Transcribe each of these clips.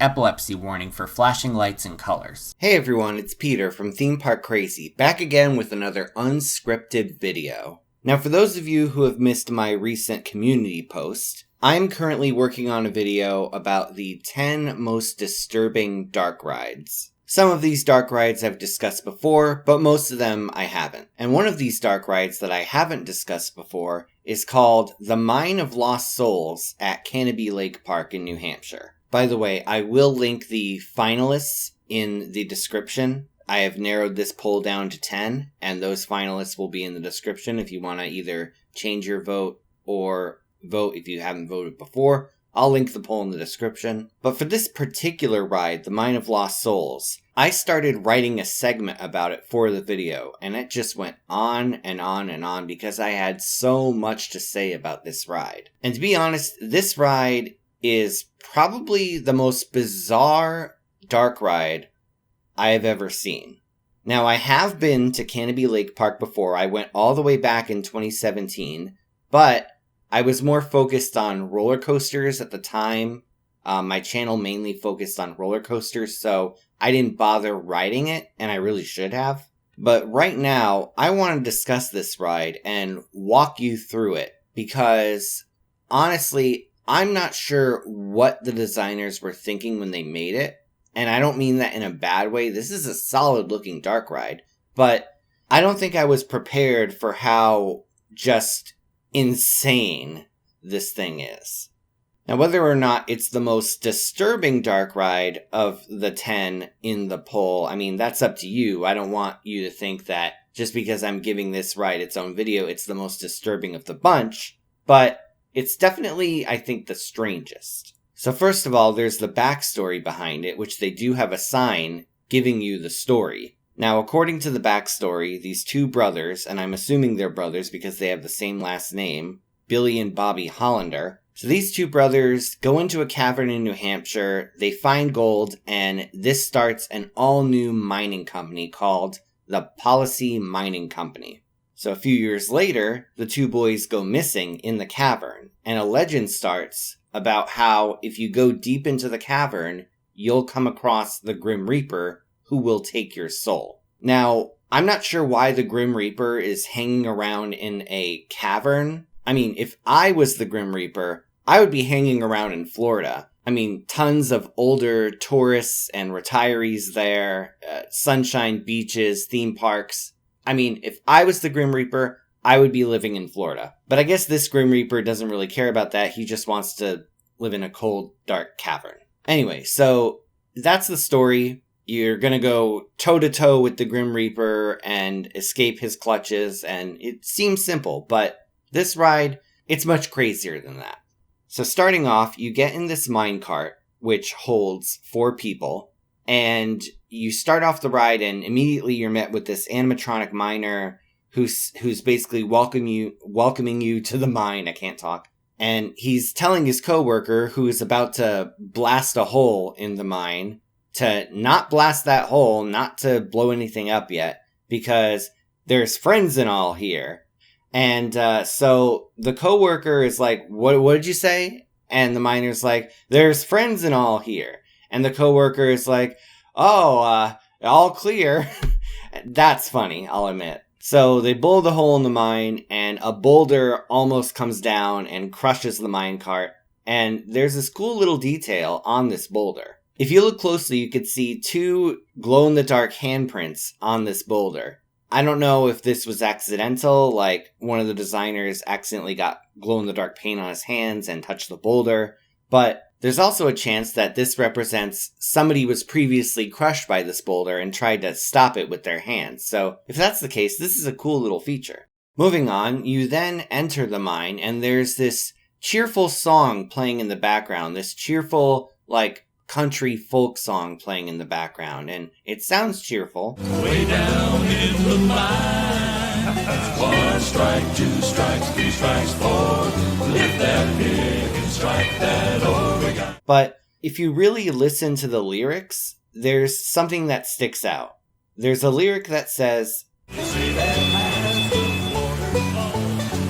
Epilepsy warning for flashing lights and colors. Hey everyone, it's Peter from Theme Park Crazy, back again with another unscripted video. Now for those of you who have missed my recent community post, I'm currently working on a video about the 10 most disturbing dark rides. Some of these dark rides I've discussed before, but most of them I haven't. And one of these dark rides that I haven't discussed before is called The Mine of Lost Souls at Canobie Lake Park in New Hampshire. By the way, I will link the finalists in the description. I have narrowed this poll down to 10, and those finalists will be in the description if you want to either change your vote or vote if you haven't voted before. I'll link the poll in the description. But for this particular ride, The Mine of Lost Souls, I started writing a segment about it for the video, and it just went on and on and on because I had so much to say about this ride. And to be honest, this ride is probably the most bizarre dark ride I have ever seen. Now, I have been to Canobie Lake Park before. I went all the way back in 2017, but I was more focused on roller coasters at the time. My channel mainly focused on roller coasters, so I didn't bother riding it, and I really should have. But right now, I want to discuss this ride and walk you through it, because honestly, I'm not sure what the designers were thinking when they made it, and I don't mean that in a bad way. This is a solid looking dark ride, but I don't think I was prepared for how just insane this thing is. Now, whether or not it's the most disturbing dark ride of the 10 in the poll, I mean, that's up to you. I don't want you to think that just because I'm giving this ride its own video, it's the most disturbing of the bunch, but it's definitely, I think, the strangest. So first of all, there's the backstory behind it, which they do have a sign giving you the story. Now, according to the backstory, these two brothers, and I'm assuming they're brothers because they have the same last name, Billy and Bobby Hollander. So these two brothers go into a cavern in New Hampshire, they find gold, and this starts an all-new mining company called the Policy Mining Company. So a few years later, the two boys go missing in the cavern, and a legend starts about how if you go deep into the cavern, you'll come across the Grim Reaper who will take your soul. Now, I'm not sure why the Grim Reaper is hanging around in a cavern. I mean, if I was the Grim Reaper, I would be hanging around in Florida. I mean, tons of older tourists and retirees there, sunshine beaches, theme parks. I mean, if I was the Grim Reaper, I would be living in Florida. But I guess this Grim Reaper doesn't really care about that. He just wants to live in a cold, dark cavern. Anyway, so that's the story. You're gonna go toe-to-toe with the Grim Reaper and escape his clutches, and it seems simple, but this ride, it's much crazier than that. So starting off, you get in this minecart, which holds 4 people, and you start off the ride, and immediately you're met with this animatronic miner who's basically welcoming you to the mine. I can't talk. And he's telling his coworker, who is about to blast a hole in the mine, to not blast that hole, not to blow anything up yet, because there's friends and all here. And so the coworker is like, what did you say? And the miner's like, there's friends and all here. And the coworker is like, oh, all clear. That's funny, I'll admit. So they blow the hole in the mine, and a boulder almost comes down and crushes the minecart. And there's this cool little detail on this boulder. If you look closely, you could see 2 glow-in-the-dark handprints on this boulder. I don't know if this was accidental, like one of the designers accidentally got glow-in-the-dark paint on his hands and touched the boulder, but there's also a chance that this represents somebody was previously crushed by this boulder and tried to stop it with their hands. So if that's the case, this is a cool little feature. Moving on, you then enter the mine, and there's this cheerful song playing in the background, this cheerful, country folk song playing in the background, and it sounds cheerful. Way down in the mine, 1 strike, 2 strikes, 3 strikes, 4, lift that pig and strike that Oregon. But if you really listen to the lyrics, there's something that sticks out. There's a lyric that says, Say that has the waterfall,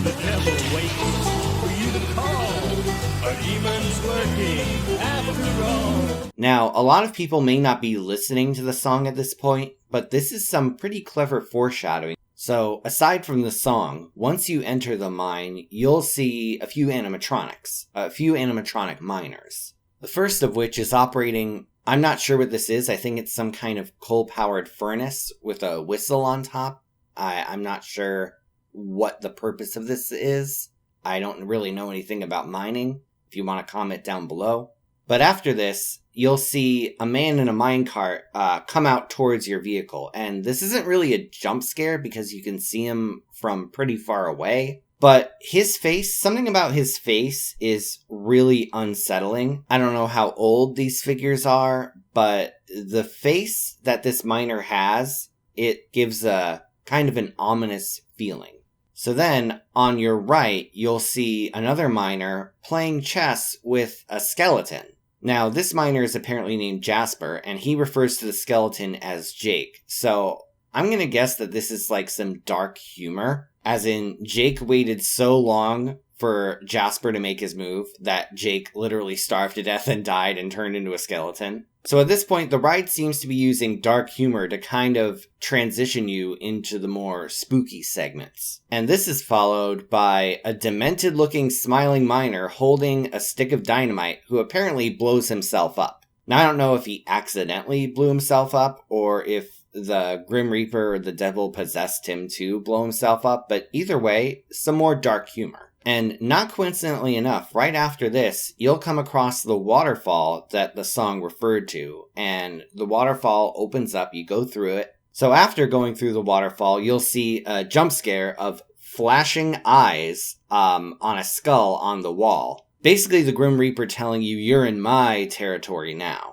the devil waits for you to call, a demon's lurking after all. Now, a lot of people may not be listening to the song at this point, but this is some pretty clever foreshadowing. So, aside from the song, once you enter the mine, you'll see a few animatronic miners. The first of which is operating, I'm not sure what this is, I think it's some kind of coal-powered furnace with a whistle on top. I'm not sure what the purpose of this is. I don't really know anything about mining, if you want to comment down below. But after this, you'll see a man in a minecart come out towards your vehicle. And this isn't really a jump scare because you can see him from pretty far away. But his face, something about his face is really unsettling. I don't know how old these figures are, but the face that this miner has, it gives a kind of an ominous feeling. So then, on your right, you'll see another miner playing chess with a skeleton. Now, this miner is apparently named Jasper, and he refers to the skeleton as Jake. So, I'm gonna guess that this is like some dark humor, as in Jake waited so long for Jasper to make his move that Jake literally starved to death and died and turned into a skeleton. So at this point, the ride seems to be using dark humor to kind of transition you into the more spooky segments. And this is followed by a demented-looking smiling miner holding a stick of dynamite who apparently blows himself up. Now, I don't know if he accidentally blew himself up or if the Grim Reaper or the devil possessed him to blow himself up, but either way, some more dark humor. And not coincidentally enough, right after this, you'll come across the waterfall that the song referred to. And the waterfall opens up, you go through it. So after going through the waterfall, you'll see a jump scare of flashing eyes on a skull on the wall. Basically the Grim Reaper telling you, you're in my territory now.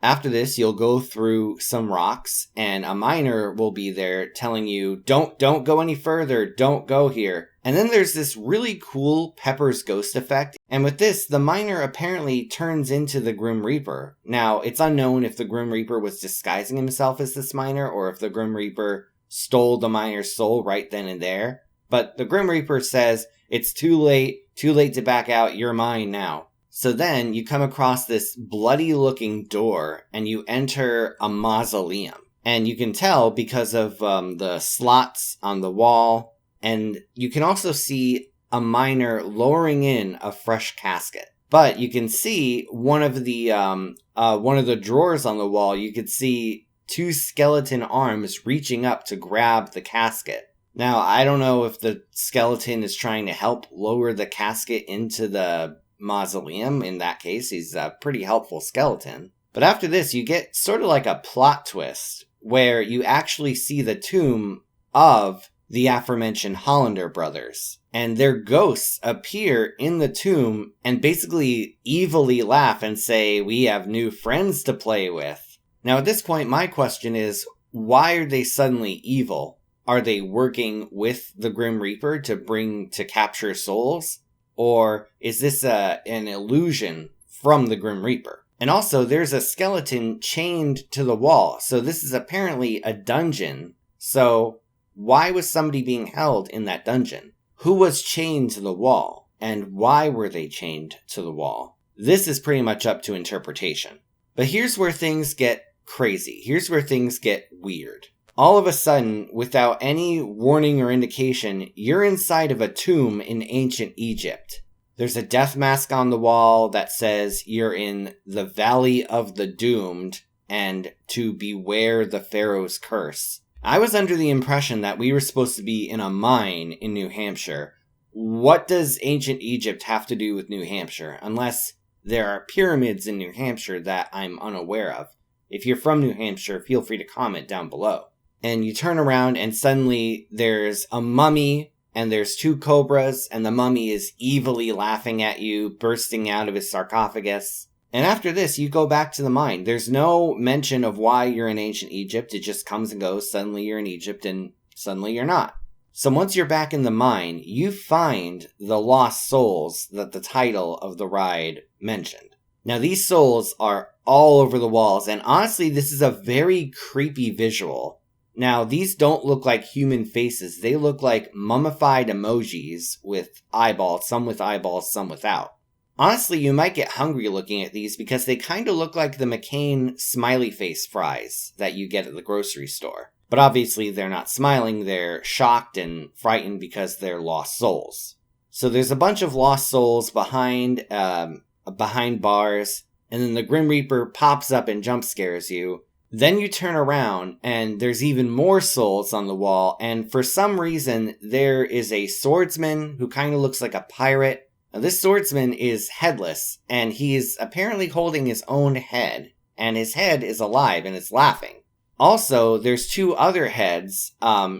After this, you'll go through some rocks, and a miner will be there telling you, don't go any further, don't go here. And then there's this really cool Pepper's Ghost effect, and with this, the miner apparently turns into the Grim Reaper. Now, it's unknown if the Grim Reaper was disguising himself as this miner, or if the Grim Reaper stole the miner's soul right then and there. But the Grim Reaper says, it's too late to back out, you're mine now. So then you come across this bloody looking door and you enter a mausoleum. And you can tell because of the slots on the wall. And you can also see a miner lowering in a fresh casket. But you can see one of the drawers on the wall, you could see two skeleton arms reaching up to grab the casket. Now, I don't know if the skeleton is trying to help lower the casket into the mausoleum. In that case, he's a pretty helpful skeleton. But after this, you get sort of like a plot twist where you actually see the tomb of the aforementioned Hollander brothers. And their ghosts appear in the tomb and basically evilly laugh and say, we have new friends to play with. Now at this point, my question is, why are they suddenly evil? Are they working with the Grim Reaper to capture souls? Or is this an illusion from the Grim Reaper? And also, there's a skeleton chained to the wall. So this is apparently a dungeon. So why was somebody being held in that dungeon? Who was chained to the wall? And why were they chained to the wall? This is pretty much up to interpretation. But here's where things get crazy. Here's where things get weird. All of a sudden, without any warning or indication, you're inside of a tomb in ancient Egypt. There's a death mask on the wall that says you're in the Valley of the Doomed and to beware the Pharaoh's curse. I was under the impression that we were supposed to be in a mine in New Hampshire. What does ancient Egypt have to do with New Hampshire? Unless there are pyramids in New Hampshire that I'm unaware of. If you're from New Hampshire, feel free to comment down below. And you turn around and suddenly there's a mummy and there's two cobras and the mummy is evilly laughing at you, bursting out of his sarcophagus. And after this, you go back to the mine. There's no mention of why you're in ancient Egypt. It just comes and goes. Suddenly you're in Egypt and suddenly you're not. So once you're back in the mine, you find the lost souls that the title of the ride mentioned. Now these souls are all over the walls, and honestly, this is a very creepy visual. Now, these don't look like human faces. They look like mummified emojis with eyeballs, some without. Honestly, you might get hungry looking at these because they kind of look like the McCain smiley face fries that you get at the grocery store. But obviously they're not smiling, they're shocked and frightened because they're lost souls. So there's a bunch of lost souls behind bars, and then the Grim Reaper pops up and jump scares you. Then you turn around, and there's even more souls on the wall, and for some reason, there is a swordsman who kind of looks like a pirate. Now, this swordsman is headless, and he is apparently holding his own head, and his head is alive, and it's laughing. Also, there's 2 other heads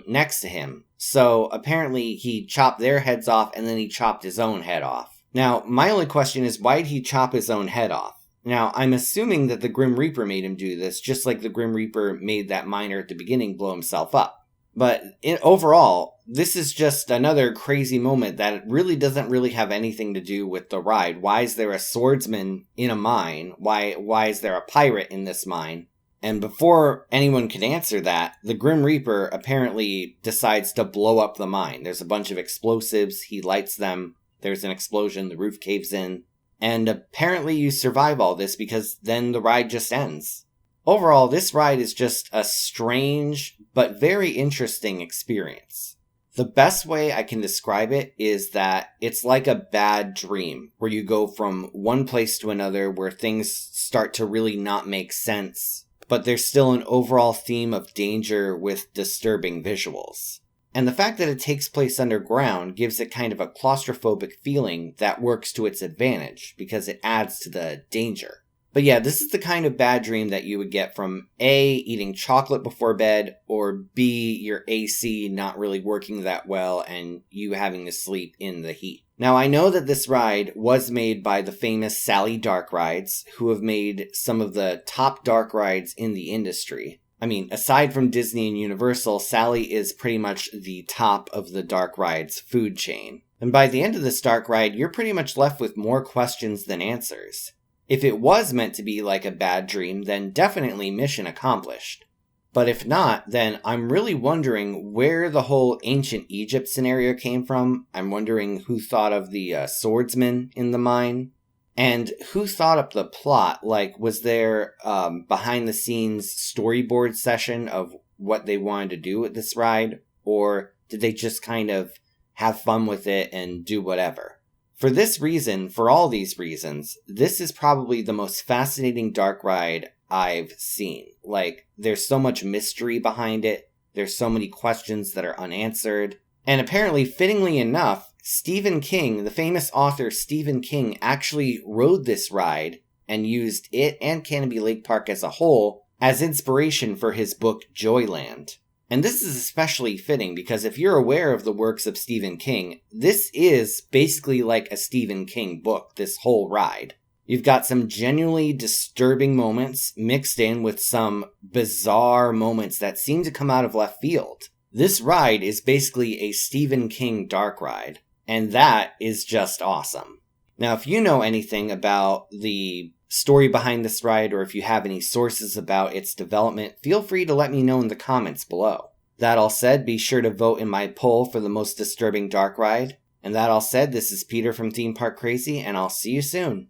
next to him, so apparently he chopped their heads off, and then he chopped his own head off. Now, my only question is, why did he chop his own head off? Now, I'm assuming that the Grim Reaper made him do this, just like the Grim Reaper made that miner at the beginning blow himself up. But overall, this is just another crazy moment that really doesn't really have anything to do with the ride. Why is there a swordsman in a mine? Why is there a pirate in this mine? And before anyone can answer that, the Grim Reaper apparently decides to blow up the mine. There's a bunch of explosives, he lights them, there's an explosion, the roof caves in. And apparently you survive all this because then the ride just ends. Overall, this ride is just a strange but very interesting experience. The best way I can describe it is that it's like a bad dream, where you go from one place to another where things start to really not make sense, but there's still an overall theme of danger with disturbing visuals. And the fact that it takes place underground gives it kind of a claustrophobic feeling that works to its advantage, because it adds to the danger. But yeah, this is the kind of bad dream that you would get from A, eating chocolate before bed, or B, your AC not really working that well and you having to sleep in the heat. Now, I know that this ride was made by the famous Sally Dark Rides, who have made some of the top dark rides in the industry. I mean, aside from Disney and Universal, Sally is pretty much the top of the dark rides food chain. And by the end of this dark ride, you're pretty much left with more questions than answers. If it was meant to be like a bad dream, then definitely mission accomplished. But if not, then I'm really wondering where the whole ancient Egypt scenario came from. I'm wondering who thought of the swordsman in the mine. And who thought up the plot? Like, was there behind-the-scenes storyboard session of what they wanted to do with this ride? Or did they just kind of have fun with it and do whatever? For this reason, for all these reasons, this is probably the most fascinating dark ride I've seen. Like, there's so much mystery behind it. There's so many questions that are unanswered. And apparently, fittingly enough, Stephen King, the famous author Stephen King, actually rode this ride and used it and Canobie Lake Park as a whole as inspiration for his book Joyland. And this is especially fitting because if you're aware of the works of Stephen King, this is basically like a Stephen King book, this whole ride. You've got some genuinely disturbing moments mixed in with some bizarre moments that seem to come out of left field. This ride is basically a Stephen King dark ride. And that is just awesome. Now, if you know anything about the story behind this ride, or if you have any sources about its development, feel free to let me know in the comments below. That all said, be sure to vote in my poll for the most disturbing dark ride. And that all said, this is Peter from Theme Park Crazy, and I'll see you soon.